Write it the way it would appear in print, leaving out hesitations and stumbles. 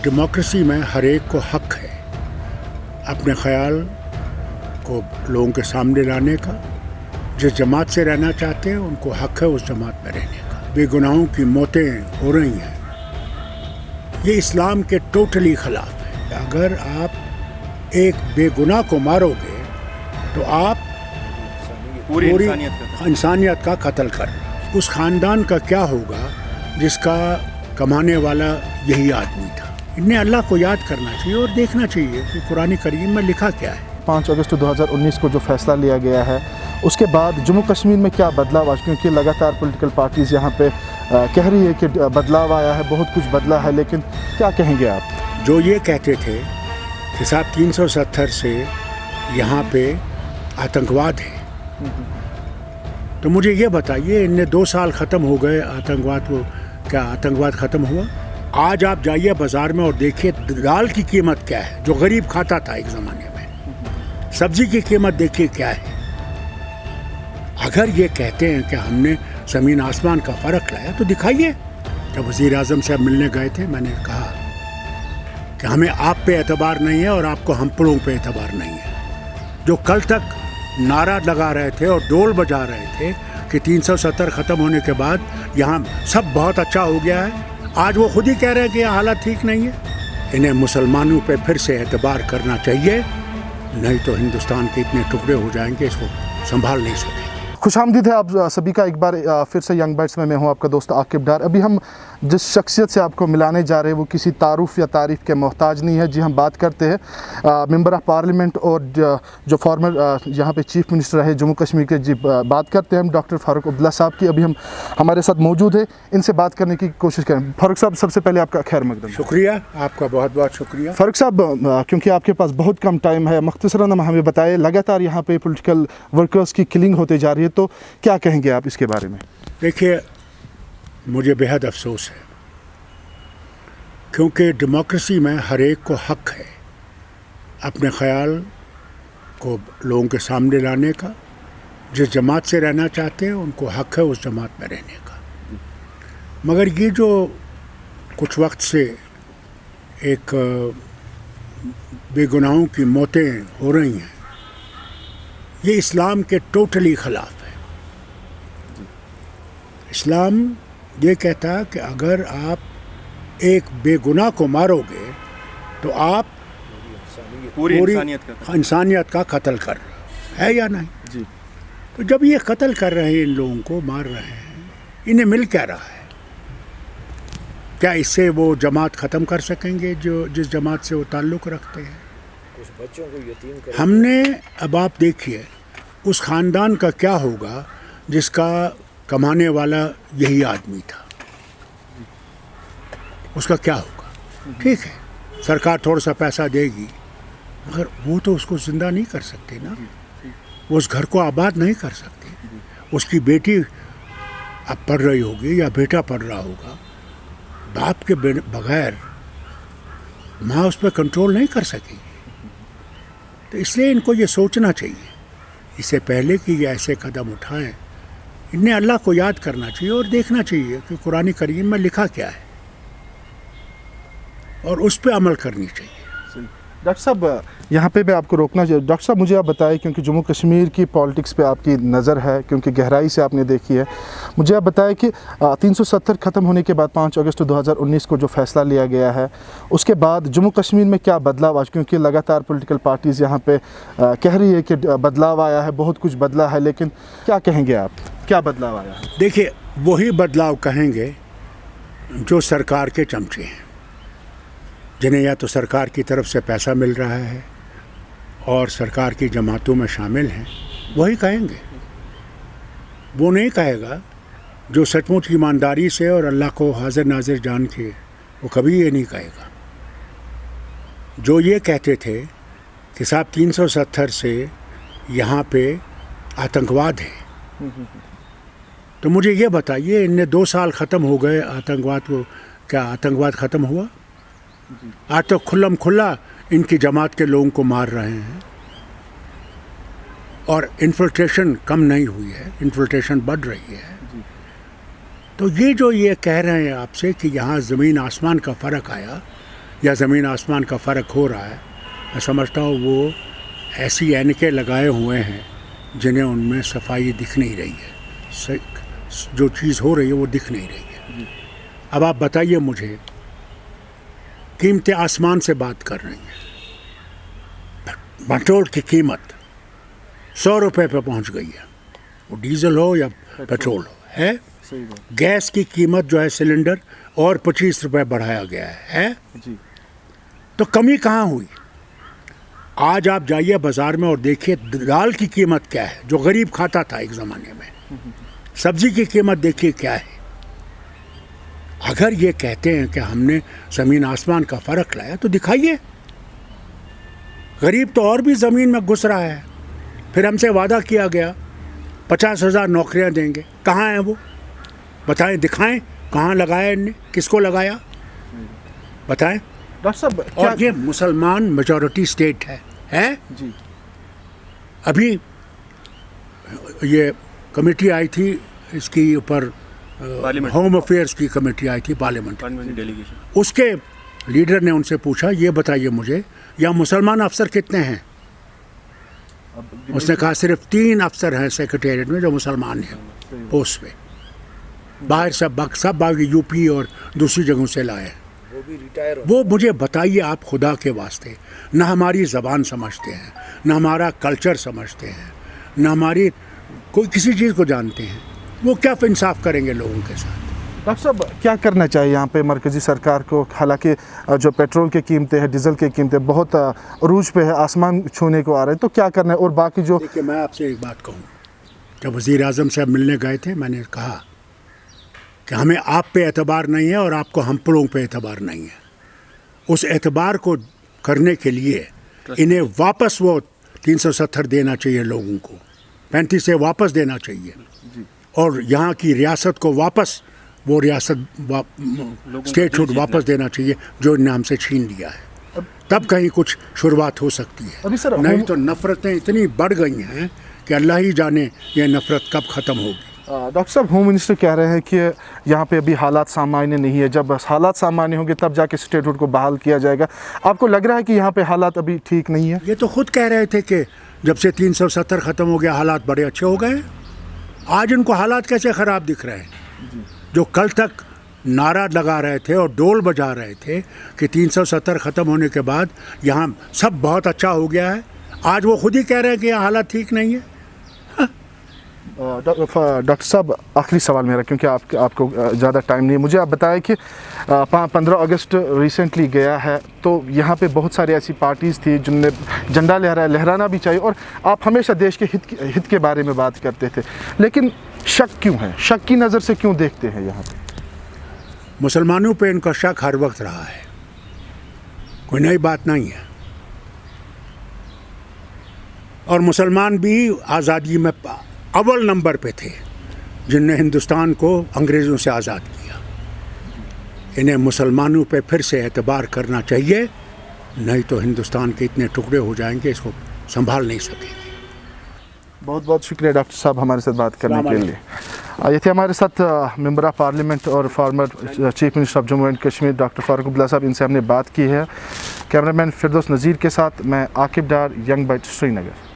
Democracy में हर एक को हक है अपने ख्याल को लोगों के सामने लाने का। जिस जमात से रहना चाहते हैं उनको हक है उस जमात में रहने का। बेगुनाहों की मौतें हो रही हैं, ये इस्लाम के टोटली खिलाफ है। अगर आप एक बेगुनाह को मारोगे तो आप पूरी इंसानियत का कत्ल कर रहे हो। उस खानदान का क्या होगा जिसका कमाने वाला यही आदमी था। इन्हें अल्लाह को याद करना चाहिए और देखना चाहिए कि कुरान करीम में लिखा क्या है। 5 अगस्त 2019 को जो फैसला लिया गया है उसके बाद जम्मू कश्मीर में क्या बदलाव आया, क्योंकि लगातार पॉलिटिकल पार्टीज़ यहाँ पे कह रही है कि बदलाव आया है, बहुत कुछ बदला है, लेकिन क्या कहेंगे आप? जो ये कहते थे कि साहब 370 से यहाँ पे आतंकवाद है, तो मुझे ये बताइए इनने 2 साल ख़त्म हो गए आतंकवाद को, क्या आतंकवाद ख़त्म हुआ? आज आप जाइए बाज़ार में और देखिए दाल की कीमत क्या है जो गरीब खाता था एक ज़माने में। सब्ज़ी की कीमत देखिए क्या है। अगर ये कहते हैं कि हमने ज़मीन आसमान का फ़र्क लाया तो दिखाइए। जब वज़ीर आज़म साहब मिलने गए थे मैंने कहा कि हमें आप पे एतबार नहीं है और आपको हम पुलों पे एतबार नहीं है। जो कल तक नारा लगा रहे थे और डोल बजा रहे थे कि 370 ख़त्म होने के बाद यहाँ सब बहुत अच्छा हो गया है, आज वो खुद ही कह रहे हैं कि यह हालत ठीक नहीं है। इन्हें मुसलमानों पे फिर से एतबार करना चाहिए, नहीं तो हिंदुस्तान के इतने टुकड़े हो जाएंगे इसको संभाल नहीं सकेंगे। खुशामदीद है आप सभी का एक बार फिर से यंग बाइट्स में मैं हूं आपका दोस्त आकिब डार। अभी हम जिस शख्सियत से आपको मिलाने जा रहे हैं वो किसी तारुफ या तारीफ़ के मोहताज नहीं है। जी हम बात करते हैं मेंबर ऑफ़ पार्लियामेंट और जो फॉर्मर यहाँ पे चीफ मिनिस्टर रहे जम्मू कश्मीर के। जी बात करते हैं हम डॉक्टर फ़ारूक अब्दुल्ला साहब की। अभी हम हमारे साथ मौजूद है, इनसे बात करने की कोशिश करें। फ़ारूक साहब सबसे पहले आपका खैर मकदम। शुक्रिया, आपका बहुत बहुत शुक्रिया। फ़ारूक साहब क्योंकि आपके पास बहुत कम टाइम है, मुख्तसरन हमें बताएं लगातार यहाँ पे पॉलिटिकल वर्कर्स की किलिंग होते जा रही है, तो क्या कहेंगे आप इसके बारे में? देखिए मुझे बेहद अफसोस है क्योंकि डेमोक्रेसी में हर एक को हक है अपने ख्याल को लोगों के सामने लाने का। जिस जमात से रहना चाहते हैं उनको हक है उस जमात में रहने का। मगर ये जो कुछ वक्त से एक बेगुनाहों की मौतें हो रही हैं, ये इस्लाम के टोटली ख़िलाफ़ है। इस्लाम ये कहता है कि अगर आप एक बेगुनाह को मारोगे तो आप पूरी इंसानियत का कत्ल कर रहे है या नहीं जी। तो जब ये कत्ल कर रहे हैं, इन लोगों को मार रहे हैं, इन्हें मिल क्या रहा है? क्या इससे वो जमात ख़त्म कर सकेंगे जो जिस जमात से वो ताल्लुक़ रखते हैं? कुछ बच्चों को यतीम हमने अब आप देखिए उस ख़ानदान का क्या होगा जिसका कमाने वाला यही आदमी था, उसका क्या होगा? ठीक है सरकार थोड़ा सा पैसा देगी मगर वो तो उसको ज़िंदा नहीं कर सकते ना, वो उस घर को आबाद नहीं कर सकते। उसकी बेटी अब पढ़ रही होगी या बेटा पढ़ रहा होगा, बाप के बगैर माँ उस पर कंट्रोल नहीं कर सकेगी। तो इसलिए इनको ये सोचना चाहिए इससे पहले कि ये ऐसे कदम उठाएं। इन्हें अल्लाह को याद करना चाहिए और देखना चाहिए कि कुरान करीम में लिखा क्या है और उस पर अमल करनी चाहिए। डॉक्टर साहब यहाँ पे मैं आपको रोकना चाहिए। डॉक्टर साहब मुझे आप बताएं, क्योंकि जम्मू कश्मीर की पॉलिटिक्स पे आपकी नज़र है, क्योंकि गहराई से आपने देखी है, मुझे आप बताएं कि 370 ख़त्म होने के बाद 5 अगस्त 2019 को जो फैसला लिया गया है उसके बाद जम्मू कश्मीर में क्या बदलाव आया, क्योंकि लगातार पॉलिटिकल पार्टीज़ यहाँ पे कह रही है कि बदलाव आया है, बहुत कुछ बदला है, लेकिन क्या कहेंगे आप, क्या बदलाव आया है? देखिए वही बदलाव कहेंगे जो सरकार के चमचे हैं, जिन्हें या तो सरकार की तरफ से पैसा मिल रहा है और सरकार की जमातों में शामिल हैं, वही कहेंगे। वो नहीं कहेगा जो सचमुच ईमानदारी से और अल्लाह को हाजिर नाजिर जान के, वो कभी ये नहीं कहेगा। जो ये कहते थे कि साहब 370 से यहाँ पे आतंकवाद है, तो मुझे ये बताइए इनने 2 साल ख़त्म हो गए आतंकवाद को, क्या आतंकवाद ख़त्म हुआ? आज तो खुल्लम खुल्ला इनकी जमात के लोगों को मार रहे हैं और इन्फिल्ट्रेशन कम नहीं हुई है, इन्फिल्ट्रेशन बढ़ रही है। तो ये जो ये कह रहे हैं आपसे कि यहाँ ज़मीन आसमान का फ़र्क आया, या ज़मीन आसमान का फ़र्क हो रहा है, मैं समझता हूँ वो ऐसी ऐनकें लगाए हुए हैं जिन्हें उनमें सफाई दिख नहीं रही है, जो चीज़ हो रही है वो दिख नहीं रही है। अब आप बताइए मुझे, कीमतें आसमान से बात कर रही हैं। पेट्रोल की कीमत 100 रुपये पे पहुंच गई है, वो डीजल हो या पेट्रोल हो, है। सही बात गैस की कीमत जो है सिलेंडर और 25 रुपये बढ़ाया गया है जी। तो कमी कहाँ हुई? आज आप जाइए बाज़ार में और देखिए दाल की कीमत क्या है, जो गरीब खाता था एक ज़माने में। सब्ज़ी की कीमत देखिए क्या है। अगर ये कहते हैं कि हमने ज़मीन आसमान का फ़र्क लाया तो दिखाइए। गरीब तो और भी ज़मीन में घुस रहा है। फिर हमसे वादा किया गया 50,000 नौकरियां देंगे, कहाँ हैं वो? बताएं, दिखाएं कहाँ लगाया इनने, किसको लगाया, बताएं। डॉक्टर साहब और ये मुसलमान मेजॉरिटी स्टेट है जी। अभी ये कमेटी आई थी, इसकी ऊपर होम अफेयर्स की कमेटी आई थी, पार्लियामेंट डेलीगेशन। उसके लीडर ने उनसे पूछा, ये बताइए मुझे, यहाँ मुसलमान अफसर कितने हैं? उसने कहा सिर्फ 3 अफसर हैं सेक्रेटेरिएट में जो मुसलमान हैं पोस्ट पे। बाहर सब बाकी यूपी और दूसरी जगहों से लाए हैं। वो भी रिटायर हो। वो मुझे बताइए आप खुदा के वास्ते, न हमारी ज़बान समझते हैं, न हमारा कल्चर समझते हैं, न हमारी कोई किसी चीज़ को जानते हैं, वो क्या इंसाफ करेंगे लोगों के साथ? डॉक्टर साहब क्या करना चाहिए यहाँ पे मरकज़ी सरकार को? हालांकि जो पेट्रोल की कीमतें हैं, डीजल की कीमतें बहुत अरूज पे है, आसमान छूने को आ रहे हैं, तो क्या करना है? और बाकी जो देखिए, मैं आपसे एक बात कहूँ, जब वज़ीर आज़म साहब मिलने गए थे, मैंने कहा कि हमें आप पे एतबार नहीं है और आपको हम पुरों पे एतबार नहीं है। उस एतबार को करने के लिए इन्हें वापस वो 370 देना चाहिए लोगों को, 35 से वापस देना चाहिए, और यहाँ की रियासत को वापस वो रियासत स्टेटहुड वापस देना चाहिए जो इन्हें हमसे छीन लिया है। तब कहीं कुछ शुरुआत हो सकती है। अभी सर नहीं तो नफ़रतें इतनी बढ़ गई हैं कि अल्लाह ही जाने ये नफ़रत कब ख़त्म होगी। डॉक्टर साहब होम मिनिस्टर कह रहे हैं कि यहाँ पे अभी हालात सामान्य नहीं है, जब हालात सामान्य होंगे तब जाके स्टेटहुड को बहाल किया जाएगा। आपको लग रहा है कि यहाँ पे हालात अभी ठीक नहीं है? ये तो खुद कह रहे थे कि जब से 370 ख़त्म हो गया हालात बड़े अच्छे हो गए। आज इनको हालात कैसे ख़राब दिख रहे हैं? जो कल तक नारा लगा रहे थे और डोल बजा रहे थे कि 370 ख़त्म होने के बाद यहाँ सब बहुत अच्छा हो गया है, आज वो खुद ही कह रहे हैं कि यहाँ हालात ठीक नहीं है। डॉक्टर साहब आखिरी सवाल मेरा, क्योंकि आपको ज़्यादा टाइम नहीं है, मुझे आप बताएं कि 15 अगस्त रिसेंटली गया है, तो यहाँ पे बहुत सारी ऐसी पार्टीज़ थी जिनने झंडा लहराना भी चाहिए, और आप हमेशा देश के हित के बारे में बात करते थे, लेकिन शक क्यों है? शक की नज़र से क्यों देखते हैं यहाँ पे? मुसलमानों पे इनका शक हर वक्त रहा है, कोई नई बात नहीं है। और मुसलमान भी आज़ादी में अव्वल नंबर पे थे जिनने हिंदुस्तान को अंग्रेज़ों से आज़ाद किया। इन्हें मुसलमानों पे फिर से एतबार करना चाहिए, नहीं तो हिंदुस्तान के इतने टुकड़े हो जाएंगे, इसको संभाल नहीं सकेंगे। बहुत बहुत शुक्रिया डॉक्टर साहब हमारे साथ बात करने के लिए। ये थे हमारे साथ मेंबर ऑफ पार्लियामेंट और former chief minister of Jammu and Kashmir doctor Farooq Abdullah साहब, इनसे हमने बात की है। कैमरामैन फिरदौस नज़ीर के साथ मैं आकिब डार, यंग बाइट, श्रीनगर।